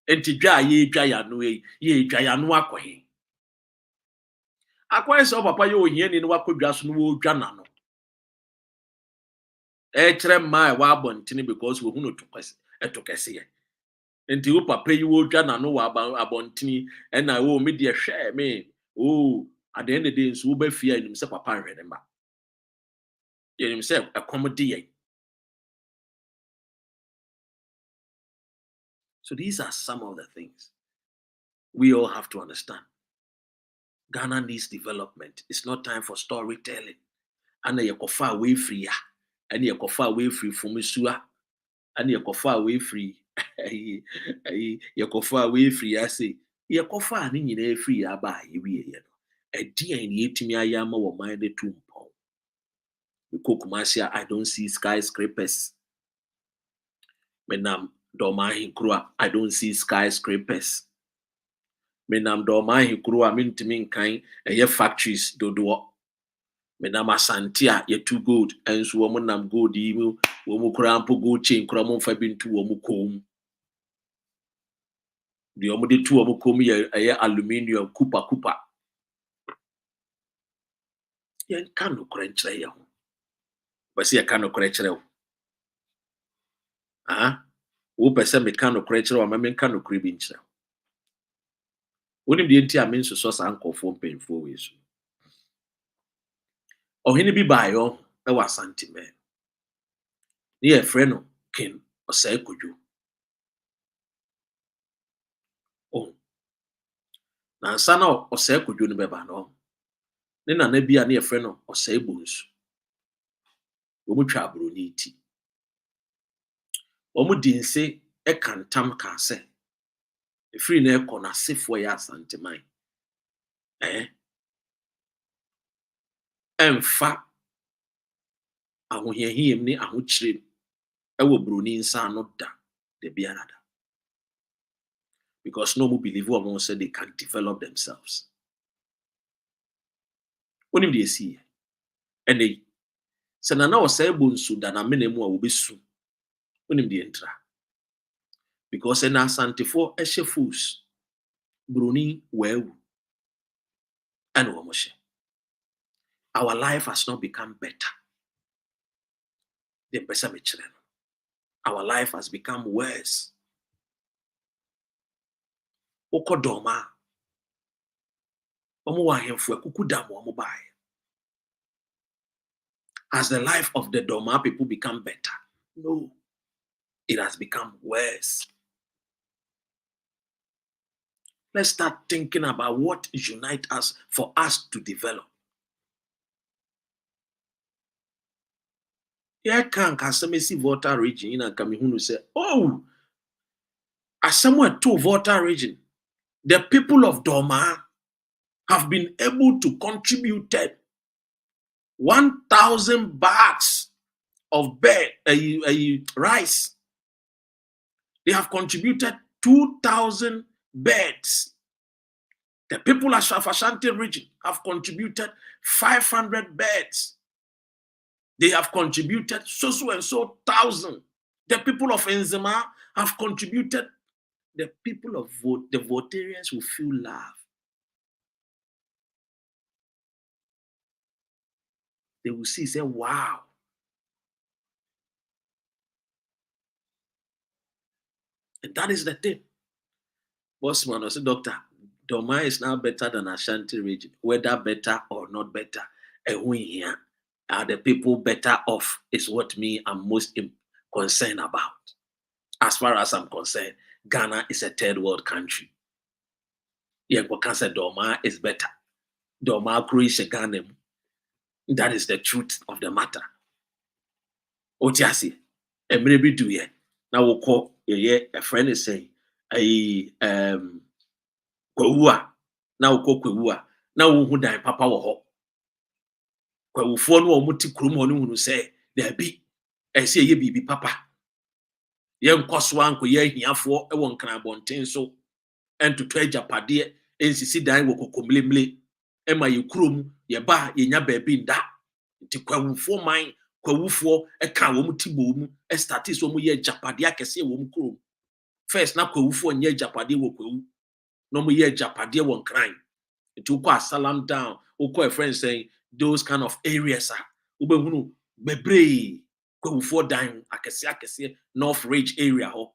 Enti dwa a yɛredwa ya no yi yɛredwa ya no akɔhe. Akɔhe sɛ papa yɛ ohiani no wakɔdwa so no wɔredwa n'ano. Ɛkyerɛ mmaa a ɛwɔ abɔntene because wɔhu no ɛto kɛseɛ. Enti wo papa yi wɔredwa n'ano wɔ abɔntene ɛna wo me deɛ hwɛ me at the end of the day nso wobɛfie a ɛnim sɛ papa nhwɛ ne mma. Yɛnim sɛ ɛkɔm de yɛn. So these are some of the things we all have to understand. Ghana needs development. It's not time for storytelling. And yekofa away free ya. And yekofa away free from Misua. And yekofa away free. Yekofa away free. I say, yekofa ani nyine free ya ba yewi ye no. Edi en yetimi ayama wo mind to mpo. Kumasi I don't see skyscrapers. Menam Domahin Krua, I don't see skyscrapers. Menam Domahin Krua, mintimin kind, and your factories do. Menam Asantia, ye too good, and so woman good emu, womu crampo go chain, cramon fabin to womucom. The omudi two womucomi, a aluminium, cooper. Yen cano crench lay. But see a cano crench. Ah? Wopɛ sɛ meka nokorɛ kyerɛ ama menka nokorɛ bi nkyerɛ wonim deɛ nti a mensosɔ saa nkɔfoɔ mpanyinfoɔ wei so ɔhene bi baeɛ ɛwɔ Asanteme ne yɛfrɛ no Ken Ɔsɛe Kodwo nansa na Ɔsɛe Kodwo no bɛba no ne nana bi a ne yɛfrɛ no Ɔsɛe Bonsu wɔn twa aburoni ti wɔn di nse ɛka ntam ka sɛ efiri na ɛkɔ na sefoɔ yɛ Asanteme ɛmfa ahohiahia ne ahokyerɛ ɛwɔ buroni nsa no da biara da because no one believe wɔn say they can develop themselves onim de esi ɛnɛ sɛ nana Ɔsɛe Bonsu da na mena mu a wɔbɛsu onim de ntra because ɛna Asantefo ɛhyɛ fools buroni wɔawu ɛna wɔn hyɛ our life has not become better. The person our life has become worse. Okodoma. Has the life of the Doma people become better? No. It has become worse. Let's start thinking about what unites us for us to develop. Yeah, can see Volta region in Kamihunu say, oh, as somewhere to Volta region, the people of Doma have been able to contribute 1,000 bags of rice. They have contributed 2,000 beds. The people of Ashanti region have contributed 500 beds. They have contributed so and so thousand. The people of Enzema have contributed. The people of the Voltarians will feel love. They will see, say, wow. And that is the thing. Bossman or say, Doctor, Doma is now better than Ashanti region. Whether better or not better, and we here. Are the people better off is what me I'm most concerned about. As far as I'm concerned, Ghana is a third world country. Yeah, we can say Doma is better. Doma creates Ghana. That is the truth of the matter. Otiasi, emre do ye. Na woko ye a friend is saying, kwawua. Na woko kwawua. Na wo dan papa wo ho. Kwawufo no omuti krum ho no hunu say, there be. Say ye bibi papa. Ye nkoso anko ye ahiafo e won kan abonten so. Entoto agapade ensisi dan wo kokomlemle. Ema ye krom ye ba ye nya baabi nda. Nti kwawufo man kwawufo eka wo muti bo mu start so mu ye agapade akese wo mu krom. First na kwawufo nye agapade wo kwawu. No mu ye agapade won kran. Nti ukọ asalam down, ukọ a friend saying those kind of areas are ubehunu bebre kwawufo dan akese North Ridge area ho.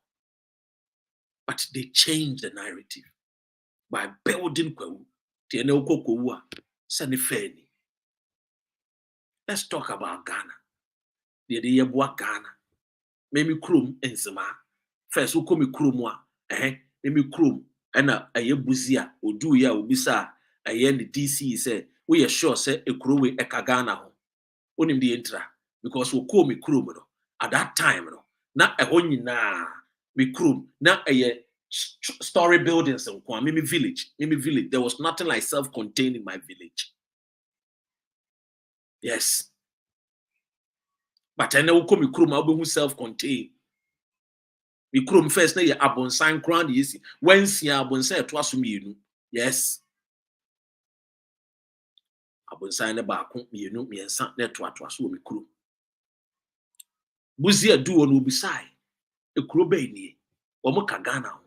But they changed the narrative by building kwawu. Tiene ukọ kwawu a sani feni. Let's talk about Ghana. The yeboa Ghana. Memi krom enzema. First ukọ mi krom a memi krom ena ayebuzi a odu ya obisa aye the DC say we are sure say ekrowe eka Ghana ho. Onim the entra because we call me krom no. At that time no na eho nyina me krom na aye story buildings in Mimi village. There was nothing like self-contained in my village. Yes. But I know come krom who self-contained. Me krom first na ye abonsan crown yesi. When si abonsan to asumi. Yes. Abonsan na ba ko mienu miensa na to aso me krom. Buzi adu ono bisai. Ekro be ni. Omo ka Ghana ho.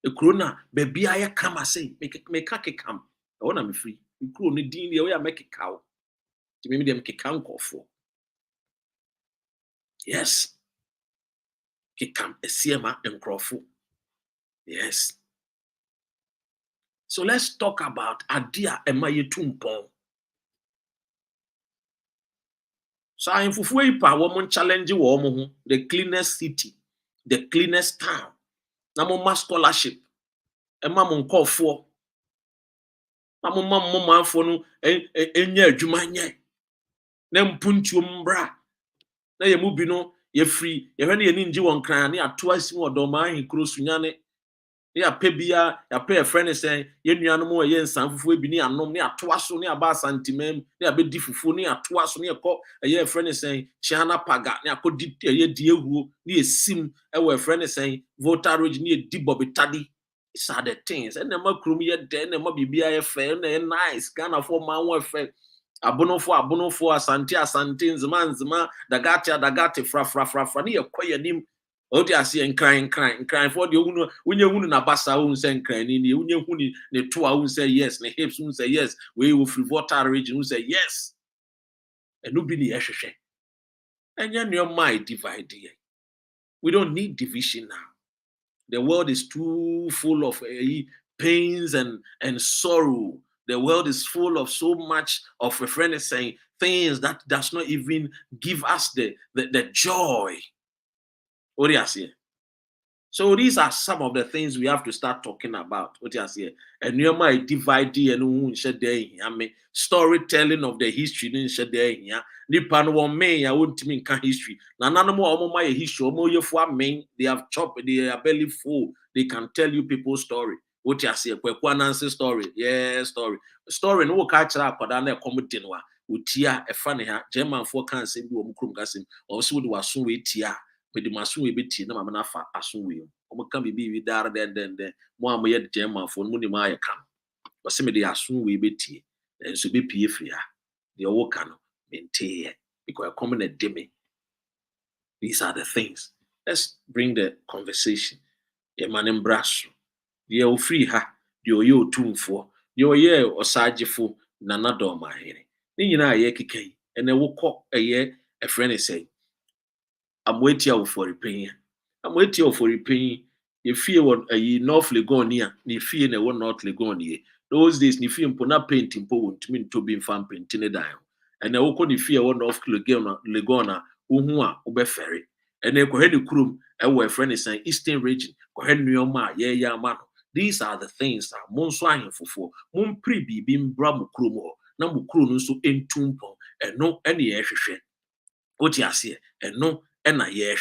Ekro na baby aye kama say me ka kekam. I want me free. Ekro ni din ye we make kaw. Ti me dem kekam kofo. Yes. Kekam esiema enkrofo. Yes. So let's talk about adia emaye tumpon. So in fufu ipa woman challenge wo mo ho the cleanest city, the cleanest town. Na mo ma scholarship. Ema mo nkofo. Na mo manfo no enya adwuma nye. Na mpuntuom bra. Na ye mu bi no ye free ye hwe na ye ninji won kran na ato asi wo ma ahin kro sunyane. Ya pebia ya pay a friend say ye nuanom ye nsan fufu ebi ni anom ni ato aso ni aba santimem ni abedi fufu ni ato aso ni ekọ ye friend say chiana paga ni akodi ye di ehuo ni esim e we friend say Volta Ridge ni edi bobitadi. These are the things and na makrum ye de na ma bibia ye fe na nice Ghana for man won fe abonofo asante nzima dagate fra ni ekoye nim. Odi ase nkran for the unye hunu na basa un say nkran ni unye hunu ne to un say yes ne hips un say yes we will free Volta region un say yes enu bi ni ehwehwe enya no my divide here. We don't need division now. The world is too full of pains and sorrow. The world is full of so much of a friend saying things that does not even give us the joy. What do you see? So these are some of the things we have to start talking about. What do you see? And you might divide and storytelling of the history in Shade. Nipa no one may I won't mean history. Na none more my history, they have chopped, they are belly full. They can tell you people's story. What you see? Kwekwanansi story. Yeah, story. Story no catch up but na comedy no. Utia e funny ha. German for can say bi omukrum kasim. Also do aso we tia. Me the masun we beti na mama na fa aso we. Omo kan bibi wi dar den mo am ye German for mo ni ma ye kan. O se me the aso we beti. So be pie free ha. The owo kan maintain because I come in a demi. These are the things. Let's bring the conversation. A man embrace. The free ha. The oyo tumfo. The oye osajifo nana do ma here. Ni nyina ye keke. And wo kọ a friend is saying I'm waiting for repaying. I'm waiting for repaying. If you want a North Legonia, ni fee na one North Legonia. Those days, ni fee mpona painting po won't mean to be fan painting a dime. And I walk on the fear one of Legona, Uhua, Ube Ferry. And then go ahead to Krum, and where friend is saying Eastern region, go ahead to your ma, yeah, man. These are the things that Monswine for Mon Pribi bim Bramu Krumo, Namu Krunu so in Tumpo, and no any air. What you say? And no, and I yeah,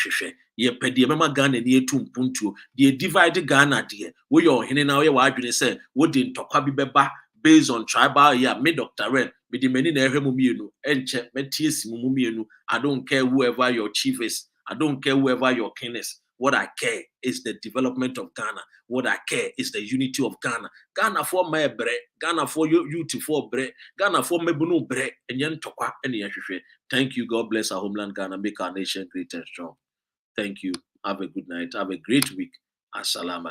ye pedi mama Ghana near to puntu, ye divide Ghana dear. We your hen now, your wife say, what didn't talk beba based on tribal, yeah, me Dr. Ren, me the many mumienu, and check metis mumienu. I don't care whoever your chief is, I don't care whoever your king is. What I care is the development of Ghana. What I care is the unity of Ghana. Ghana for my bread, Ghana for you to for bread, Ghana for me bunu bread, and yen tokwa and yen. Thank you. God bless our homeland Ghana. Make our nation great and strong. Thank you. Have a good night. Have a great week. Assalamu.